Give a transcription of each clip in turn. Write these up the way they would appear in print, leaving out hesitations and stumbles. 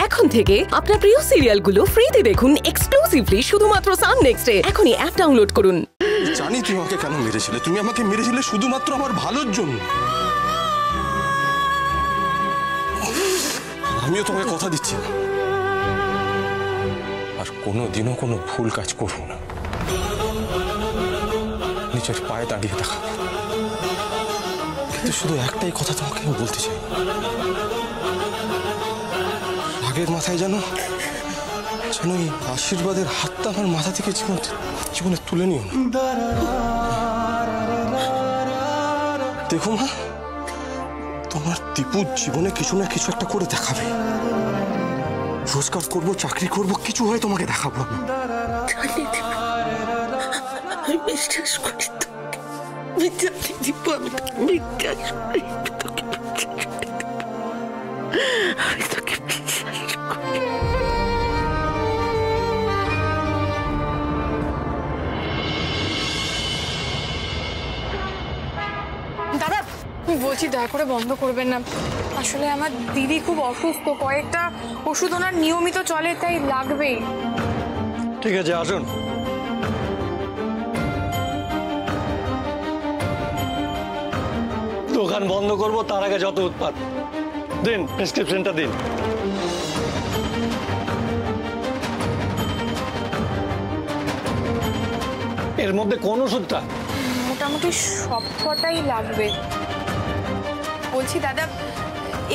এখন থেকে আপনার প্রিয় সিরিয়ালগুলো ফ্রিতে দেখুন এক্সক্লুসিভলি শুধুমাত্র সান নেক্সটে। এখনই অ্যাপ ডাউনলোড করুন। জানি তুমি আমাকে কেন মেরেছিলে, তুমি আমাকে মেরেছিলে শুধুমাত্র আমার ভালোর জন্য। আমিও তোমাকে কথা দিচ্ছি আর কোনোদিনও কোনো ভুল কাজ করবো না, নিজের পায়ে দাঁড়িয়ে দেখা। কিন্তু শুধু একটাই কথা তোমাকে আমি বলতে চাই, আগের মাথায় যেন এই আশীর্বাদের হাতটা আমার মাথা থেকে জীবনে তুলে নিও না। দেখো মা, তোমার দীপু জীবনে কিছু না কিছু একটা করে দেখাবে। রোজগার করবো, চাকরি করবো, কিছু হয় তোমাকে দেখাবো। আমি বিশ্বাস করি তোকে, দীপু, আমি বিশ্বাস করি তোকে, আমি তোকে বিশ্বাস করি। দাদা বলছি দয়া করে বন্ধ করবেন না, আসলে আমার দিদি খুব অসুস্থ, কয়েকটা ওষুধ ওনার নিয়মিত চলে, তাই লাগবেই। ঠিক আছে, আসুন। দোকান বন্ধ করব তার আগে যত উৎপাত, দিন প্রেসক্রিপশনটা দিন। এর মধ্যে কোন ওষুধটা? মোটামুটি সবকটাই লাগবে। বলছি দাদা,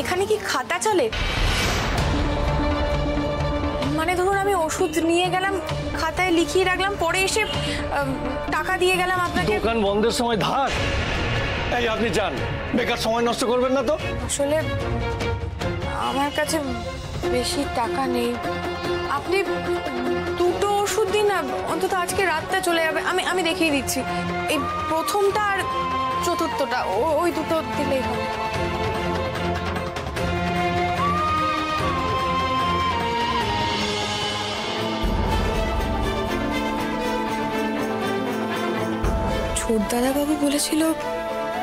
এখানে কি খাতা চলে? মানে ধরুন আমি ওষুধ নিয়ে গেলাম, খাতায় লিখিয়ে রাখলাম, পরে এসে টাকা দিয়ে গেলাম আপনাকে। দোকান বন্ধের সময় ধার? এই আপনি যান, বেকার সময় নষ্ট করবেন না তো। আসলে আমার কাছে বেশি টাকা নেই, আপনি দুটো ওষুধ দিন না, অন্তত আজকে রাতটা চলে যাবে। আমি দেখিয়ে দিচ্ছি, এই প্রথমটা আর চতুর্থটা, ওই দুটো দিলেই হবে। ছোটদাদাবাবু বলেছিল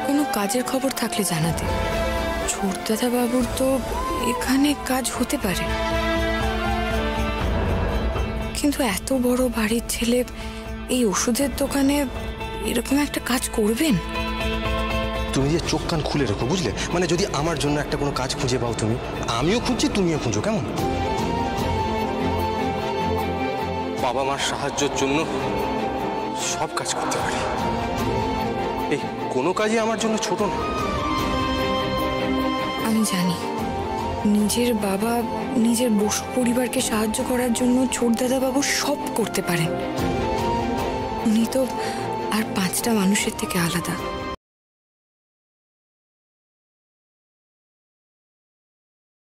কোনো কাজের খবর থাকলে জানাতে। ছোটদাদাবাবুর তো এখানে কাজ হতে পারে, কিন্তু এত বড় বাড়ির ছেলে এই ওষুধের দোকানে এরকম একটা কাজ করবেন? তুমি যে চোখ কান খুলে রেখো, বুঝলে? মানে যদি আমার জন্য একটা কোনো কাজ খুঁজে পাও তুমি, আমিও খুঁজছি, তুমিও খুঁজো, কেমন? বাবা মার সাহায্যের জন্য সব কাজ করতে পারি, এই কোনো কাজই আমার জন্য ছোট না। আমি জানি নিজের বাবা নিজের বসু পরিবারকে সাহায্য করার জন্য ছোটদাদাবাবু সব করতে পারেন। উনি তো আর 5টা মানুষের থেকে আলাদা।